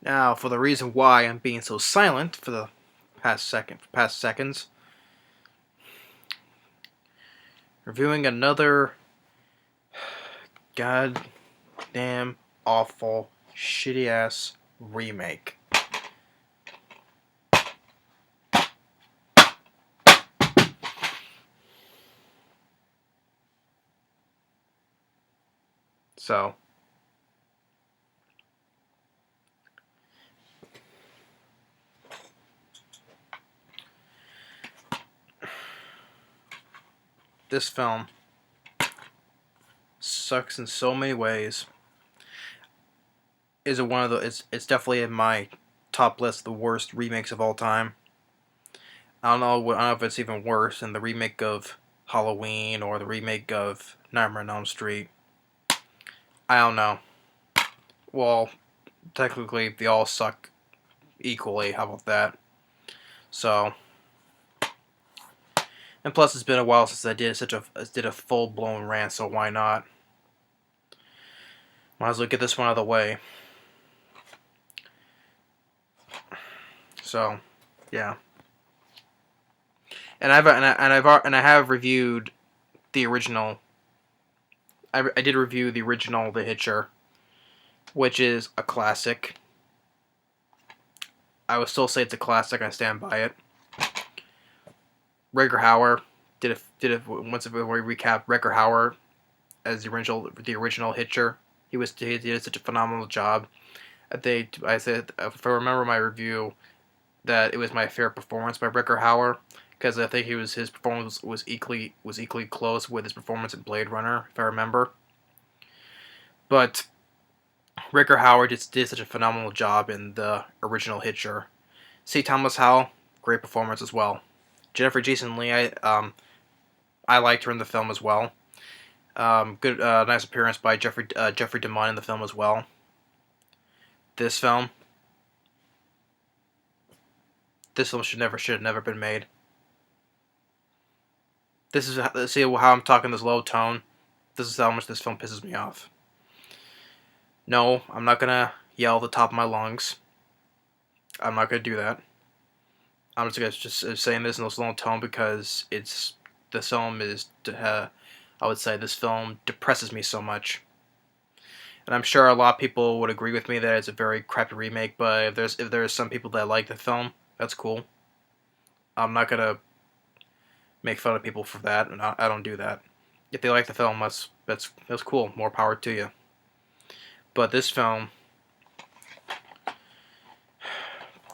Now, for the reason why I'm being so silent for the past seconds, reviewing another goddamn awful, shitty ass remake. So, this film sucks in so many ways. Is it one of the? It's definitely in my top list of the worst remakes of all time. I don't know if it's even worse than the remake of Halloween or the remake of Nightmare on Elm Street. I don't know. Well, technically, they all suck equally. How about that? So, and plus, it's been a while since I did a full blown rant. So why not? Might as well get this one out of the way. So, yeah. And I have reviewed the original. I did review the original The Hitcher, which is a classic. I would still say it's a classic. I stand by it. Rutger Hauer did once before we recap Rutger Hauer as the original Hitcher. He did such a phenomenal job. I said if I remember my review that it was my favorite performance by Rutger Hauer because I think his performance was equally close with his performance in Blade Runner, if I remember. But Rutger Hauer just did such a phenomenal job in the original Hitcher. C. Thomas Howell, great performance as well. Jennifer Jason Leigh, I liked her in the film as well. Good, nice appearance by Jeffrey DeMunn in the film as well. This film should have never been made. This is see how I'm talking this low tone. This is how much this film pisses me off. No, I'm not gonna yell at the top of my lungs. I'm not gonna do that. I'm just saying this in this low tone because this film is. I would say this film depresses me so much. And I'm sure a lot of people would agree with me that it's a very crappy remake. But if there's some people that like the film, that's cool. I'm not gonna make fun of people for that, and I don't do that. If they like the film, that's cool. More power to you. But this film,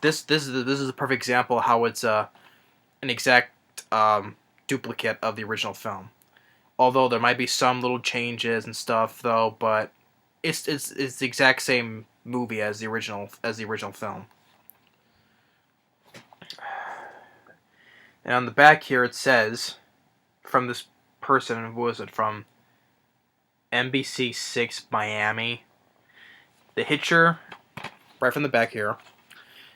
this is a perfect example of how it's an exact duplicate of the original film. Although there might be some little changes and stuff, though, but it's the exact same movie as the original film. And on the back here it says, from this person, who was it from? NBC6 Miami. The Hitcher, right from the back here.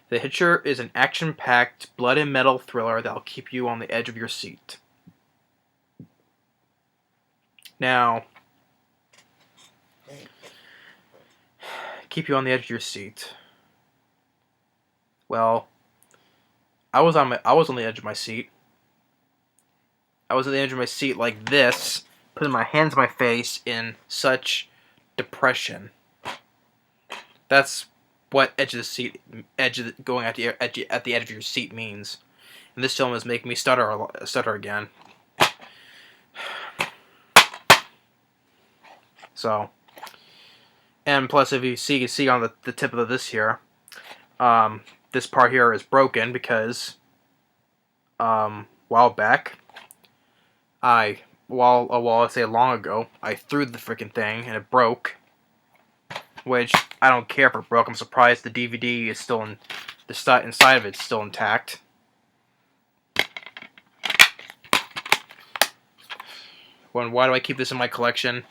The Hitcher is an action-packed, blood and metal thriller that'll keep you on the edge of your seat. Now, keep you on the edge of your seat. Well, I was on the edge of my seat. I was on the edge of my seat like this, putting my hands on my face in such depression. That's what going at the edge of your seat means. And this film is making me stutter again. So, and plus, if you can see on the tip of this here, this part here is broken because, while back, I say long ago, I threw the freaking thing and it broke. Which I don't care if it broke. I'm surprised the DVD is still inside of it's still intact. Why do I keep this in my collection?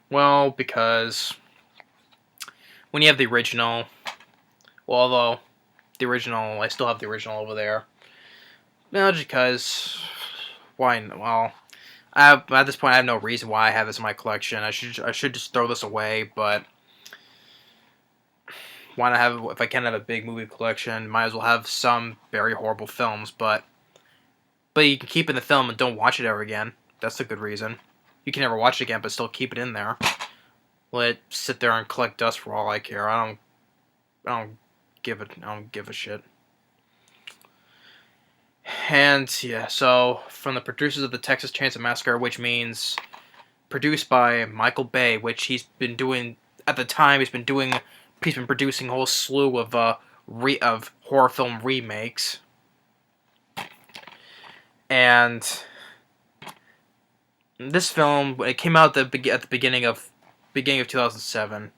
Well, because when you have the original, well, although the original, I still have the original over there. No, just because. Why? Well, at this point, I have no reason why I have this in my collection. I should just throw this away, but why not have, if I can't have a big movie collection, might as well have some very horrible films, but you can keep in the film and don't watch it ever again. That's a good reason. You can never watch it again, but still keep it in there. Let it sit there and collect dust for all I care. I don't give a shit. And yeah, so from the producers of the Texas Chainsaw Massacre, which means produced by Michael Bay, which he's been doing at the time. He's been producing a whole slew of of horror film remakes, and this film, it came out at the beginning of 2007,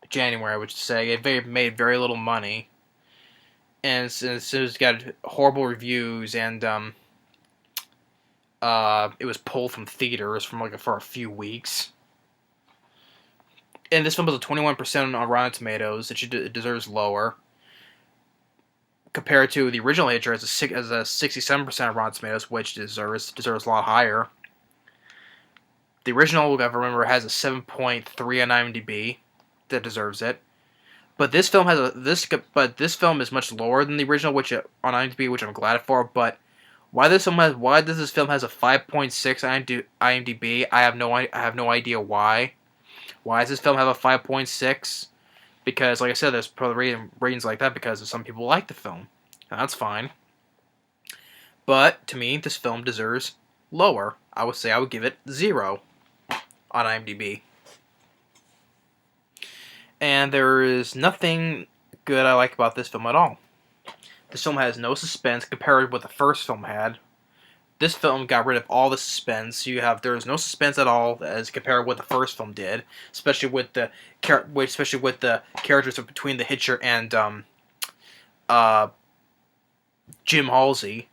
January, I would say. It made very little money, and it's got horrible reviews, and it was pulled from theaters for a few weeks. And this film was a 21% on Rotten Tomatoes. It deserves lower. Compared to the original Hitcher as a 67% on Rotten Tomatoes, which deserves a lot higher. The original, if I remember, has a 7.3 on IMDb. That deserves it. But this film this film is much lower than the original, which on IMDb, which I'm glad for. But why this film has a 5.6 on IMDb? I have no idea why. Why does this film have a 5.6? Because, like I said, there's probably ratings like that because some people like the film. And that's fine. But, to me, this film deserves lower. I would give it 0 on IMDb. And there is nothing good I like about this film at all. This film has no suspense compared to what the first film had. This film got rid of all the suspense. There is no suspense at all as compared to what the first film did, especially with the characters between the Hitcher and Jim Halsey.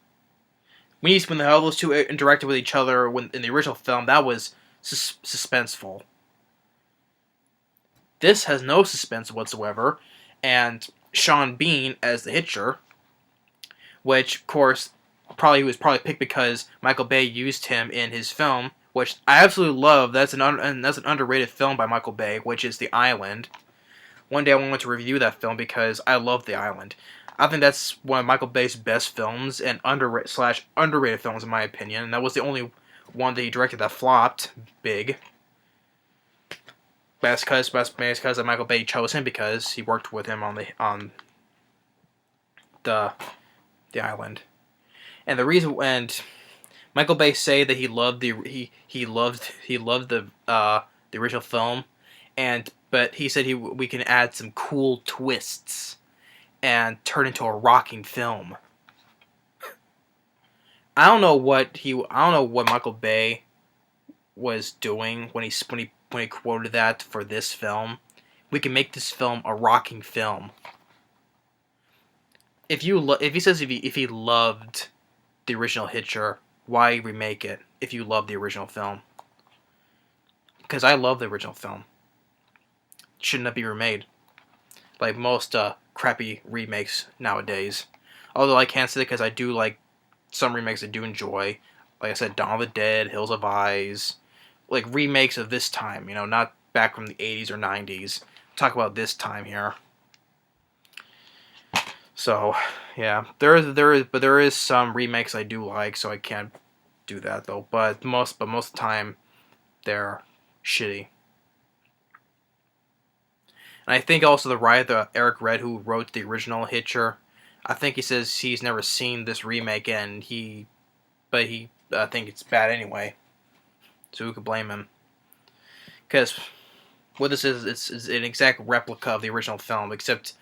When all those two interacted with each other in the original film, that was suspenseful. This has no suspense whatsoever, and Sean Bean as the Hitcher, which of course he was picked because Michael Bay used him in his film, which I absolutely love. That's an underrated film by Michael Bay, which is The Island. One day I want to review that film because I love The Island. I think that's one of Michael Bay's best films and underrated films in my opinion. And that was the only one that he directed that flopped big. That's because Michael Bay chose him because he worked with him on the Island. And the reason, and Michael Bay say that he loved the original film, but he said we can add some cool twists and turn into a rocking film. I don't know what Michael Bay was doing when he quoted that for this film. We can make this film a rocking film. If he loved the original Hitcher, why remake it if you love the original film? Because I love the original film. Shouldn't it be remade? Like most crappy remakes nowadays. Although I can't say that because I do like some remakes I do enjoy. Like I said, Dawn of the Dead, Hills of Eyes. Like remakes of this time, not back from the 80s or 90s. Talk about this time here. So, yeah, there is some remakes I do like, so I can't do that though. But most of the time, they're shitty. And I think also the Eric Red, who wrote the original Hitcher, I think he says he's never seen this remake, and I think it's bad anyway. So who could blame him? Because what this is, it's an exact replica of the original film, except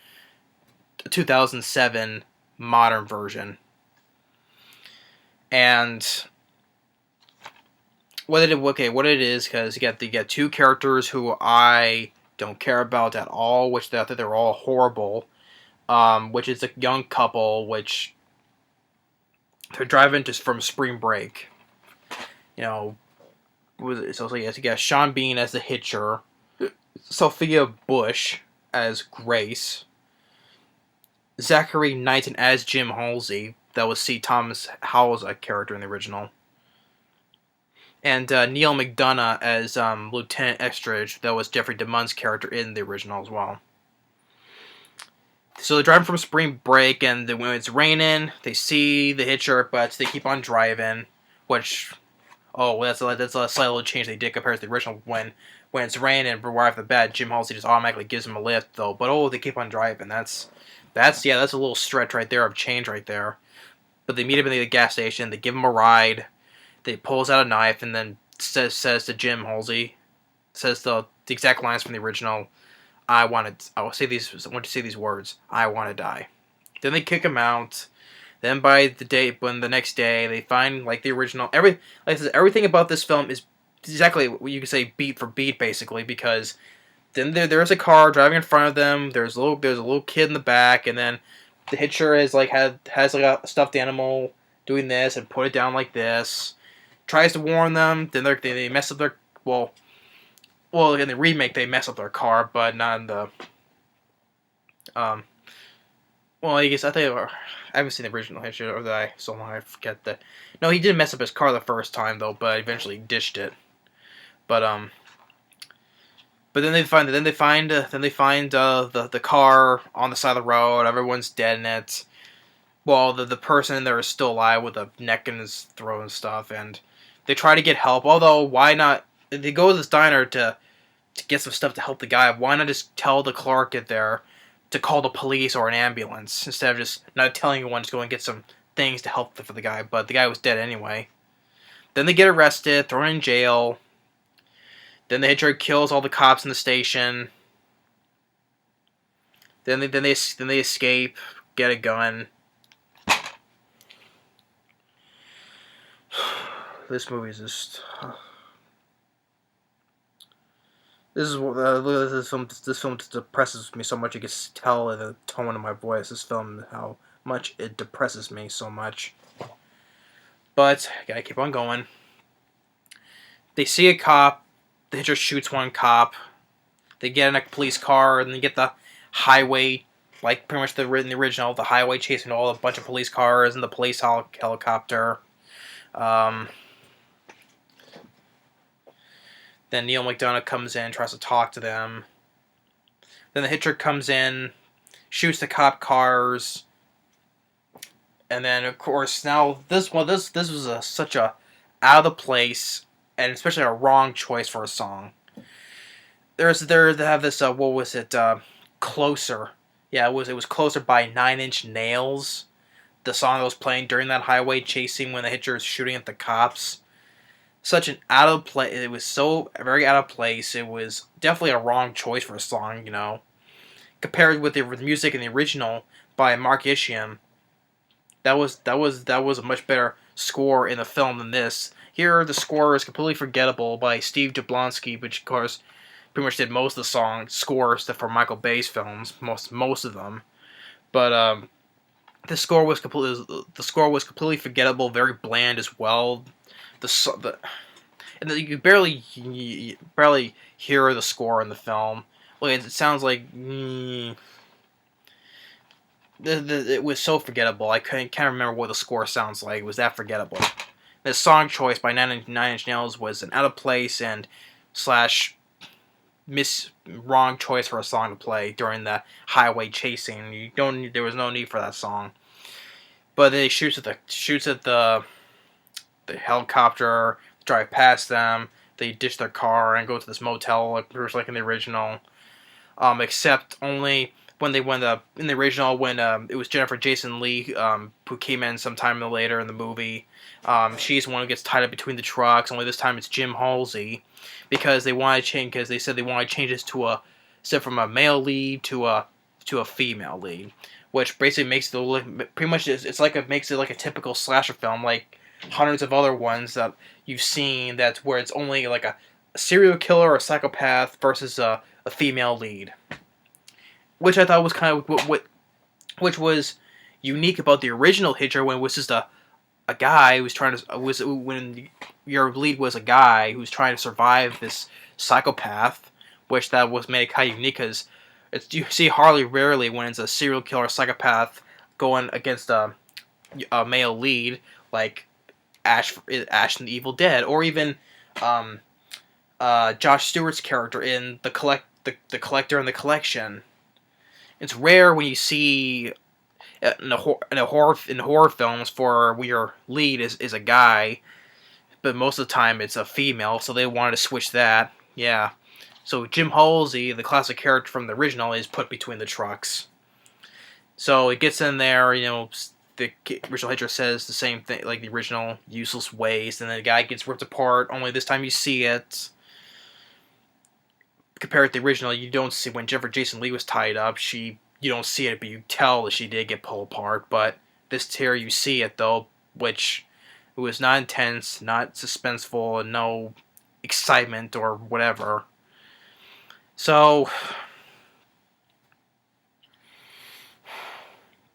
a 2007 modern version. And what it is, because you get two characters who I don't care about at all, which I think they're all horrible. Which is a young couple, which they're driving from spring break. So you got Sean Bean as the Hitcher, Sophia Bush as Grace, Zachary Knighton as Jim Halsey, that was C. Thomas Howell's character in the original, and Neal McDonough as Lieutenant Estridge, that was Jeffrey DeMunn's character in the original as well. So they're driving from spring break, and when it's raining, they see the Hitcher, but they keep on driving. Which, that's a slight little change they did compared to the original. When it's raining right off the bat, Jim Halsey just automatically gives them a lift, though. But they keep on driving. That's a little stretch right there of change right there. But they meet him in the gas station. They give him a ride. They pulls out a knife and then says to Jim Halsey, says the exact lines from the original. I want to say these words. I want to die. Then they kick him out. Then the next day they find like the original. Everything about this film is exactly what you could say beat for beat basically, because then there's a car driving in front of them. There's a little kid in the back, and then the Hitcher has a stuffed animal doing this and put it down like this. Tries to warn them. Then they mess up their in the remake they mess up their car, but not in the I guess I haven't seen the original Hitcher, or that I so long I forget that. No, he did mess up his car the first time though, but eventually dished it. But then they find the car on the side of the road. Everyone's dead in it. Well, the person in there is still alive with a neck in his throat and stuff, and they try to get help. Although, why not? They go to this diner to get some stuff to help the guy. Why not just tell the clerk there to call the police or an ambulance instead of just not telling anyone to go and get some things to help for the guy? But the guy was dead anyway. Then they get arrested, thrown in jail. Then the Hitcher kills all the cops in the station. Then they escape, get a gun. This movie is just. This film just depresses me so much. You can tell in the tone of my voice. This film, how much it depresses me so much. But gotta keep on going. They see a cop. The Hitcher shoots one cop. They get in a police car, and they get the highway, like pretty much in the original, the highway chasing a bunch of police cars and the police helicopter. Then Neal McDonough comes in, tries to talk to them. Then the Hitcher comes in, shoots the cop cars, and then of course now this was such a out of the place and especially a wrong choice for a song. They have this what was it? Closer. Yeah, it was Closer by 9 Inch Nails. The song that was playing during that highway chasing when the Hitcher is shooting at the cops. Such an out of place. It was so very out of place. It was definitely a wrong choice for a song, compared with the music in the original by Mark Isham. That was a much better score in the film than this. Here, the score is completely forgettable by Steve Jablonsky, which of course pretty much did most of the scores for Michael Bay's films, most of them. But the score was completely forgettable, very bland as well. And you barely hear the score in the film. It sounds like it was so forgettable. I can't remember what the score sounds like. It was that forgettable. The song choice by Nine Inch Nails was an out of place and wrong choice for a song to play during the highway chasing. There was no need for that song. But they shoots at the helicopter, drive past them. They ditch their car and go to this motel, like in the original. Except only when in the original when it was Jennifer Jason Leigh who came in sometime later in the movie. She's the one who gets tied up between the trucks. Only this time it's Jim Halsey, because they said they want to change this from a male lead to a female lead, which basically makes makes it like a typical slasher film, like hundreds of other ones that you've seen. That's where it's only like a serial killer or a psychopath versus a female lead, which I thought was kind of which was unique about the original Hitcher, when it was just a guy who was when your lead was a guy who's trying to survive this psychopath, which that was made kind of unique because you see rarely when it's a serial killer psychopath going against a male lead, like Ash in the Evil Dead, or even Josh Stewart's character in the Collector and the Collection. it's rare when you see in horror films for where your lead is a guy, but most of the time it's a female. So they wanted to switch that. Yeah. So Jim Halsey, the classic character from the original, is put between the trucks. So it gets in there, the original Hitcher says the same thing, like the original useless waste, and then the guy gets ripped apart, only this time you see it. Compared to the original, you don't see, when Jennifer Jason Leigh was tied up, you don't see it, but you tell that she did get pulled apart, but this here you see it, though, which it was not intense, not suspenseful, and no excitement or whatever. So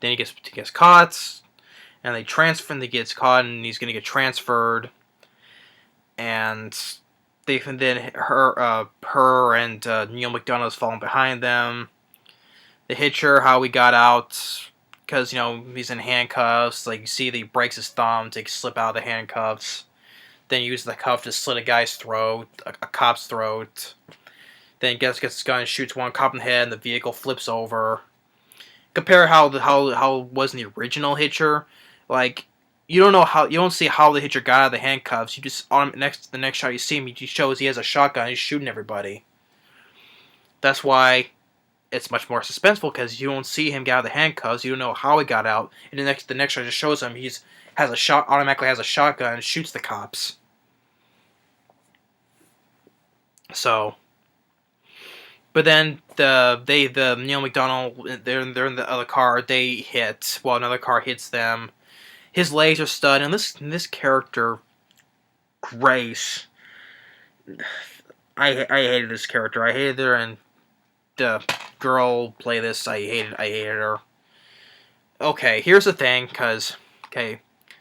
then he gets caught, and they transfer, and he gets caught, and he's gonna get transferred, and then her and Neal McDonough's falling behind them. The Hitcher, how he got out, because he's in handcuffs. Like you see that he breaks his thumb to slip out of the handcuffs. Then he uses the cuff to slit a guy's throat, a cop's throat. Then he gets his gun and shoots one cop in the head, and the vehicle flips over. Compare how it was in the original Hitcher. Like, you don't see how the Hitcher got out of the handcuffs. You just the next shot you see him, he shows he has a shotgun. He's shooting everybody. That's why it's much more suspenseful, because you don't see him get out of the handcuffs. You don't know how he got out. And the next shot just shows him automatically has a shotgun and shoots the cops. So. But then the Neal McDonough, they're in the other car. They hit while another car hits them. His legs are stunned, and this character, Grace, I hated this character. I hated her, and the girl play this. I hated her. Okay, here's the thing,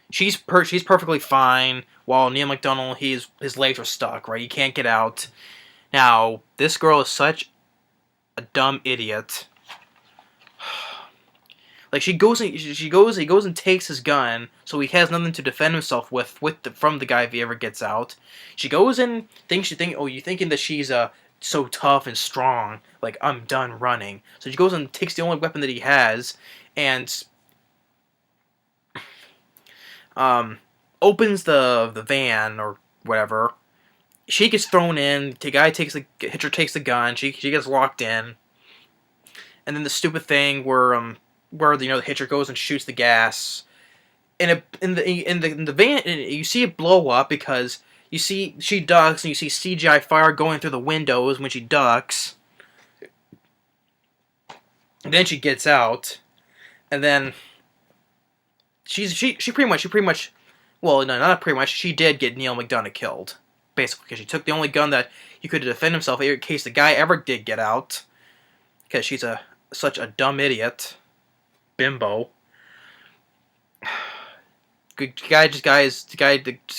she's perfectly fine, while Neal McDonough, his legs are stuck. Right, he can't get out. Now this girl is such a dumb idiot. Like he goes and takes his gun, so he has nothing to defend himself from the guy if he ever gets out. She goes in, you're thinking that she's so tough and strong, like I'm done running. So she goes and takes the only weapon that he has, and opens the van or whatever. She gets thrown in. Hitcher takes the gun. She gets locked in, and then the stupid thing where the Hitcher goes and shoots the gas, and in the van you see it blow up because you see she ducks and you see CGI fire going through the windows when she ducks. And then she gets out, and then she pretty much well, no, not pretty much. She did get Neal McDonough killed. Basically, because she took the only gun that he could defend himself in case the guy ever did get out. Because she's such a dumb idiot. Bimbo. The guy just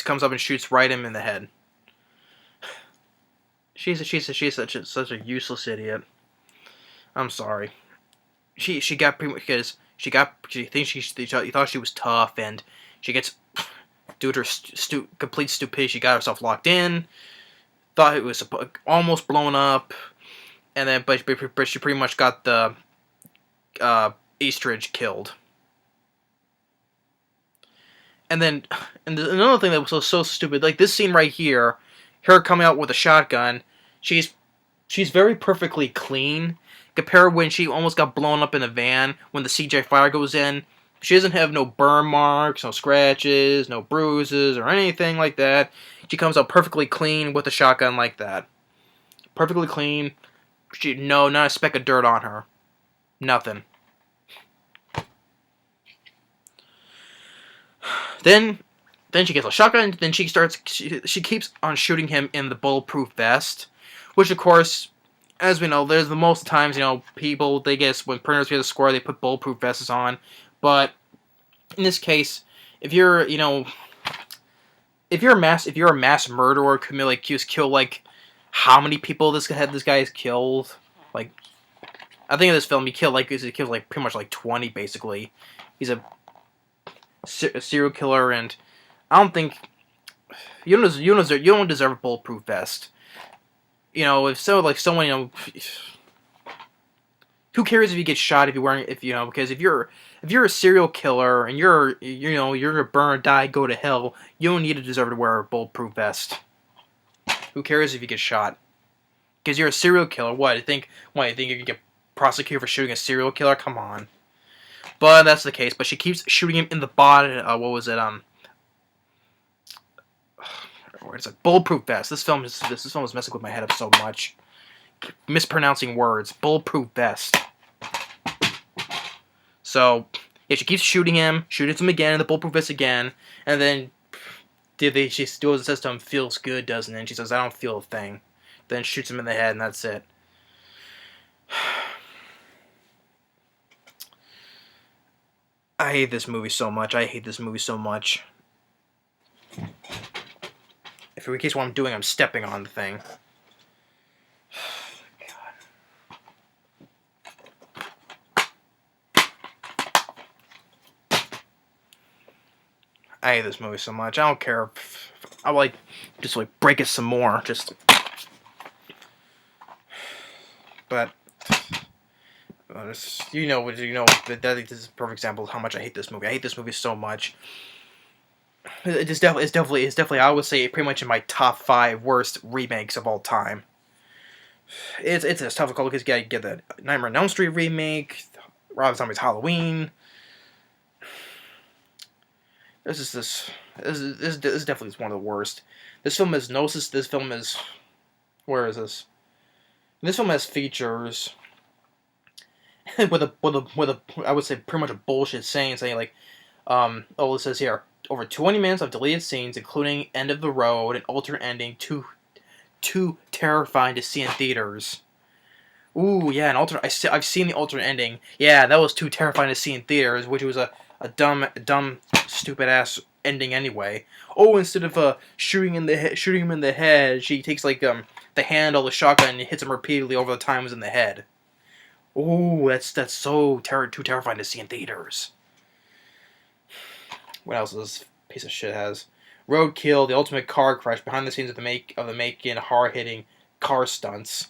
comes up and shoots right him in the head. She's such a useless idiot. I'm sorry. She got pretty much because she thought she was tough, and she gets, due to her complete stupidity, she got herself locked in. Thought it was almost blown up, and then but she pretty much got the Eastridge killed. And then another thing that was so stupid, like this scene right here, her coming out with a shotgun, she's very perfectly clean. Compared when she almost got blown up in a van when the CJ fire goes in. She doesn't have no burn marks, no scratches, no bruises, or anything like that. She comes out perfectly clean with a shotgun like that. Perfectly clean. Not a speck of dirt on her. Nothing. Then she gets a shotgun. Then she keeps on shooting him in the bulletproof vest, which of course, as we know, there's the most times people when prisoners get a score, they put bulletproof vests on. But in this case, if you're a mass murderer, kill like how many people this guy has killed? Like, I think in this film he killed pretty much like 20 basically. He's a serial killer, and I don't think you don't deserve a bulletproof vest. If someone Who cares if you get shot if you're wearing because if you're a serial killer and you're gonna burn, die, go to hell, you don't need to deserve to wear a bulletproof vest. Who cares if you get shot? Because you're a serial killer. What you think you can get prosecuted for shooting a serial killer? Come on. But that's the case. But she keeps shooting him in the body. What was it? It's a bulletproof vest. This film is messing with my head up so much. Mispronouncing words. Bulletproof vest. So yeah, she keeps shooting him again in the bulletproof vest again, and then she still says to him, "Feels good, doesn't it?" And she says, "I don't feel a thing." Then shoots him in the head, and that's it. I hate this movie so much. If in case what I'm doing, I'm stepping on the thing. I hate this movie so much. I don't care if I just break it some more. But this is a perfect example of how much I hate this movie. I hate this movie so much. It's definitely I would say pretty much in my top 5 worst remakes of all time. It's a tough call because you gotta get the Nightmare on Elm Street remake, Rob Zombie's Halloween. This is definitely one of the worst. This film is Gnosis. Where is this? This film has features with a I would say pretty much a bullshit saying like, it says here over 20 minutes of deleted scenes, including end of the road and alternate ending, too terrifying to see in theaters. Ooh, yeah, I've seen the alternate ending. Yeah, that was too terrifying to see in theaters, which was a dumb, stupid ass ending anyway. Oh, instead of shooting him in the head, she takes the handle of the shotgun and hits him repeatedly over the times in the head. Ooh, that's so too terrifying to see in theaters. What else does this piece of shit has? Roadkill, the ultimate car crash, behind the scenes of the making hard-hitting car stunts.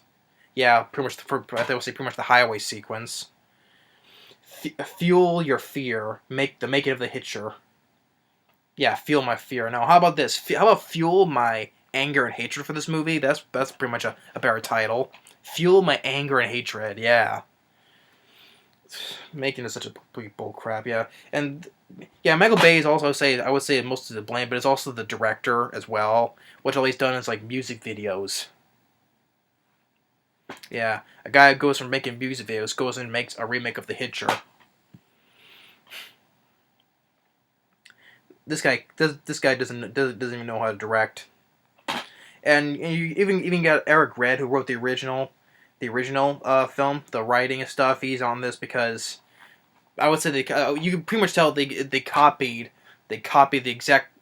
Yeah, pretty much the highway sequence. Fuel your fear. Make the making of the Hitcher. Yeah, fuel my fear. Now, how about this? How about fuel my anger and hatred for this movie? That's pretty much a better title. Fuel my anger and hatred. Yeah. Making is such a complete bull crap. Yeah, and yeah, Michael Bay is also I would say most of the blame, but it's also the director as well, which all he's done is music videos. Yeah, a guy who goes from making music videos goes and makes a remake of The Hitcher. This guy doesn't even know how to direct. And you even got Eric Red, who wrote the original film, the writing and stuff. He's on this because I would say you can pretty much tell they copied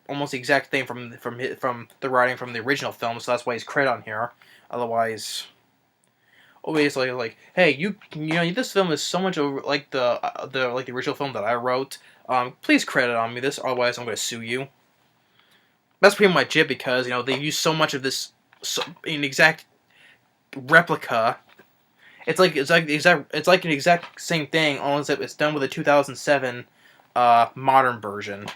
almost the exact thing from the writing from the original film. So that's why he's credit on here. Otherwise, always hey, you know this film is so much like the original film that I wrote. Please credit on me this, otherwise I'm going to sue you. That's pretty much it because they use so much of this in exact replica. It's like an exact same thing, only that it's done with a 2007 modern version.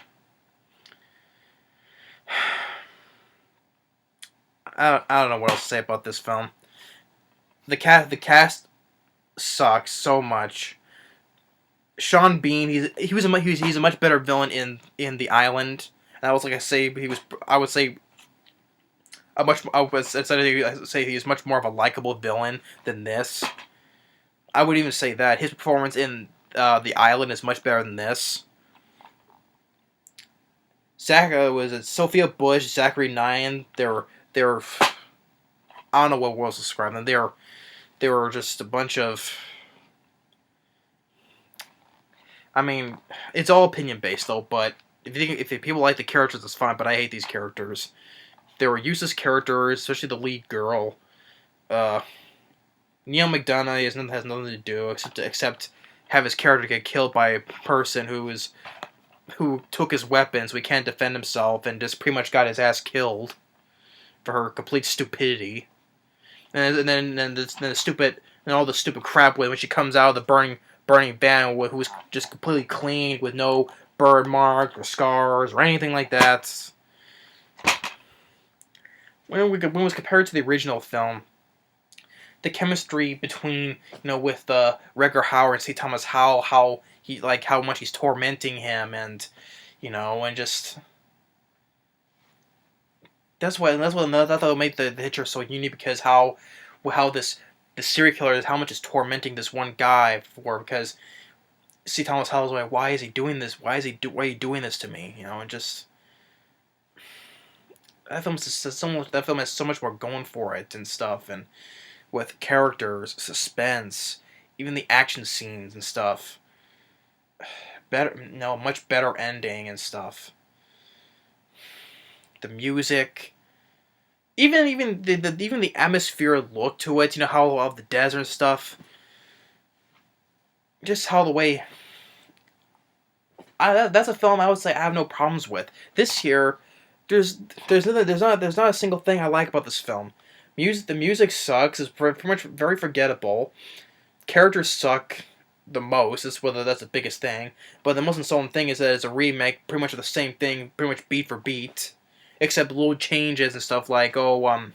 I don't know what else to say about this film. The cast sucks so much. Sean Bean, he's a much better villain in The Island. And I would say he's much more of a likable villain than this. I would even say that his performance in The Island is much better than this. Sophia Bush, Zachary, Knighton. They're I don't know what else to describe them. They were just a bunch of. I mean, it's all opinion based though. But if people like the characters, it's fine. But I hate these characters. They were useless characters, especially the lead girl. Neal McDonough has nothing to do except have his character get killed by a person who took his weapon, so he can't defend himself, and just pretty much got his ass killed for her complete stupidity. And then the stupid and all the stupid crap with when she comes out of the burning van, who's just completely clean with no bird marks or scars or anything like that. When it was compared to the original film, the chemistry between with Rutger Hauer and C. Thomas Howell, how much he's tormenting him, and and just that's what made the Hitcher so unique, because how this the serial killer is, how much is tormenting this one guy for, because C. Thomas Howell's like, why is he doing this? Why are you doing this to me? And just that film has so much more going for it and stuff, and with characters, suspense, even the action scenes and stuff. Much better ending and stuff. The music, even the atmosphere look to it. How of the desert and stuff. Just how the way. That's a film I would say I have no problems with. This year, there's not a single thing I like about this film. The music sucks. It's pretty much very forgettable. Characters suck the most. Is whether that's the biggest thing. But the most insulting thing is that it's a remake, pretty much of the same thing, pretty much beat for beat, except little changes and stuff like a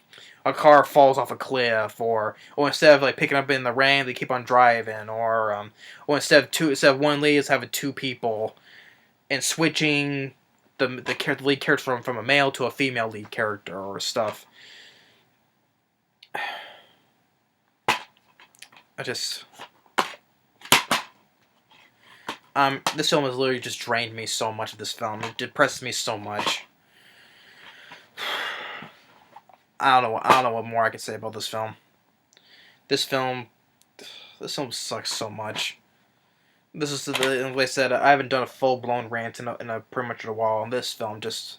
car falls off a cliff, or instead of picking up in the rain, they keep on driving, or instead of one lead, it's having two people, and switching the lead character from a male to a female lead character or stuff. This film has literally just drained me so much of this film. It depresses me so much. I don't know what more I could say about this film. This film sucks so much. This is like I said, I haven't done a full blown rant in a pretty much a while. And this film this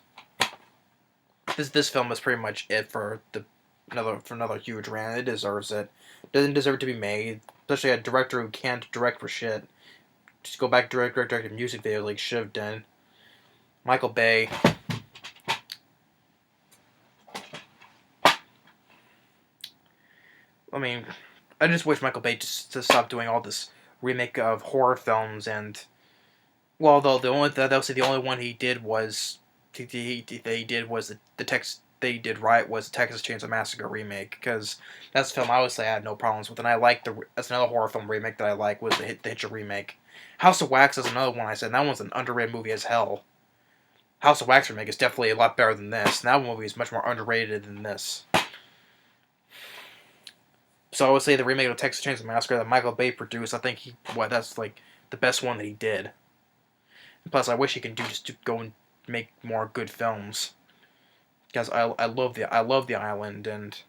film is pretty much it for another huge rant. It deserves it. Doesn't deserve to be made, especially a director who can't direct for shit. Just go back direct a music video like should have done. Michael Bay. I mean, I just wish Michael Bay just to stop doing all this remake of horror films, and though the only one he did was the Texas Chainsaw Massacre remake, because that's a film I would say I had no problems with, and I like that's another horror film remake that I like, was the Hitcher remake. House of Wax is another one I said, and that one's an underrated movie as hell. House of Wax remake is definitely a lot better than this, and that movie is much more underrated than this. So I would say the remake of Texas Chainsaw Massacre that Michael Bay produced, I think that's the best one that he did. And plus, I wish he could just go and make more good films, because I love the Island and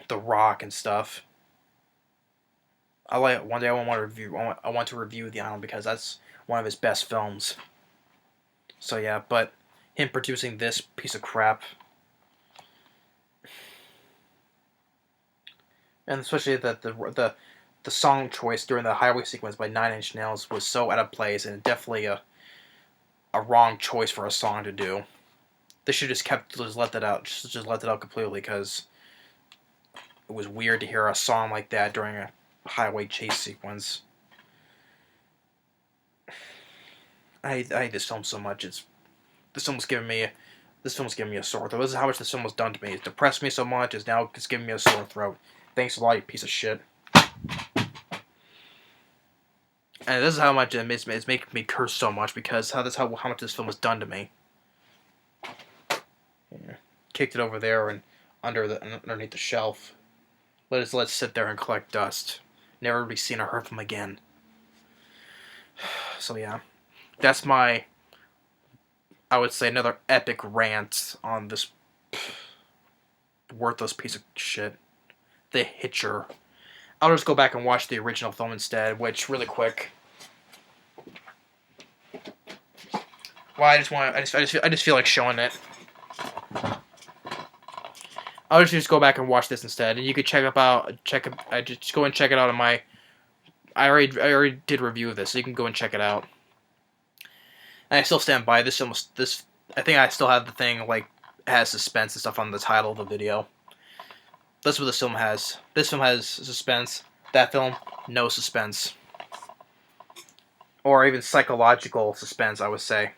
The Rock and stuff. One day I want to review The Island, because that's one of his best films. So yeah, but him producing this piece of crap. And especially that the song choice during the highway sequence by Nine Inch Nails was so out of place, and definitely a wrong choice for a song to do. They should just let that out. Just let that out completely, because it was weird to hear a song like that during a highway chase sequence. I hate this film so much. This film's giving me a sore throat. This is how much this film was done to me. It depressed me so much. It's giving me a sore throat. Thanks a lot, you piece of shit. And this is how much it's making me curse so much, because how much this film was done to me. Yeah. Kicked it over there and underneath the shelf. Let it sit there and collect dust. Never be seen or heard from again. So yeah, that's my, I would say, another epic rant on this worthless piece of shit, The Hitcher. I'll just go back and watch the original film instead, which, really quick. Well, I just feel like showing it. I'll just go back and watch this instead, and you could just go and check it out on my. I already did a review of this, so you can go and check it out. And I still stand by this. I think I still have the thing has suspense and stuff on the title of the video. That's what this film has. This film has suspense. That film, no suspense. Or even psychological suspense, I would say.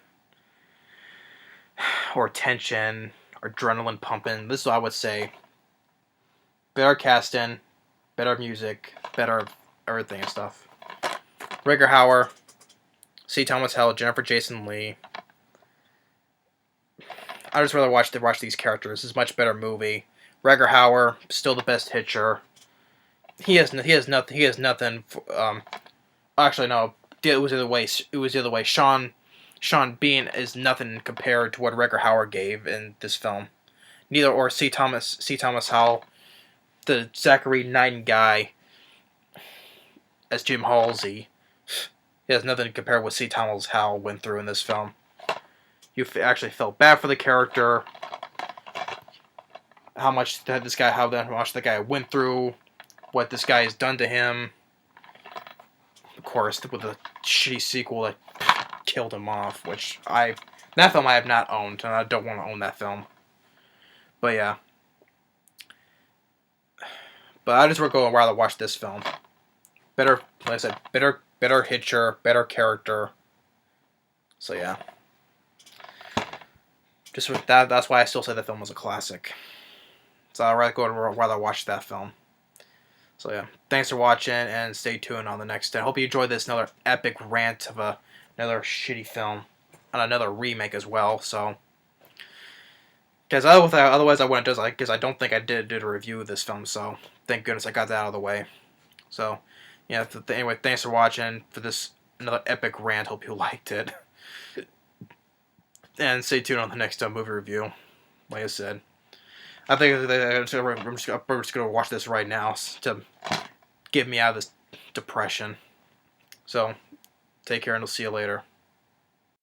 Or tension, or adrenaline pumping. This is what I would say. Better casting, better music, better everything and stuff. Rutger Hauer, C. Thomas Howell, Jennifer Jason Leigh. I just rather watch these characters. This is a much better movie. Rutger Hauer, still the best Hitcher. He has nothing. Actually, no. It was the other way. Sean Bean is nothing compared to what Rutger Hauer gave in this film. Neither or C. Thomas Howell, the Zachary Knighton guy as Jim Halsey. He has nothing to compare with C. Thomas Howell went through in this film. You actually felt bad for the character. How much the guy went through, what this guy has done to him. Of course, with a shitty sequel that killed him off, that film I have not owned, and I don't want to own that film. But yeah. But I just would rather watch this film. Better, like I said, better Hitcher, better character. So yeah. Just with that, that's why I still say the film was a classic. So I'd rather watch that film. So yeah, thanks for watching, and stay tuned on the next. I hope you enjoyed this another epic rant of another shitty film, and another remake as well. So, because otherwise I wouldn't do it, because I don't think I did a review of this film. So thank goodness I got that out of the way. So yeah, anyway, thanks for watching for this another epic rant. Hope you liked it. And stay tuned on the next movie review. Like I said, I think I'm just going to watch this right now to get me out of this depression. So, take care and I'll see you later.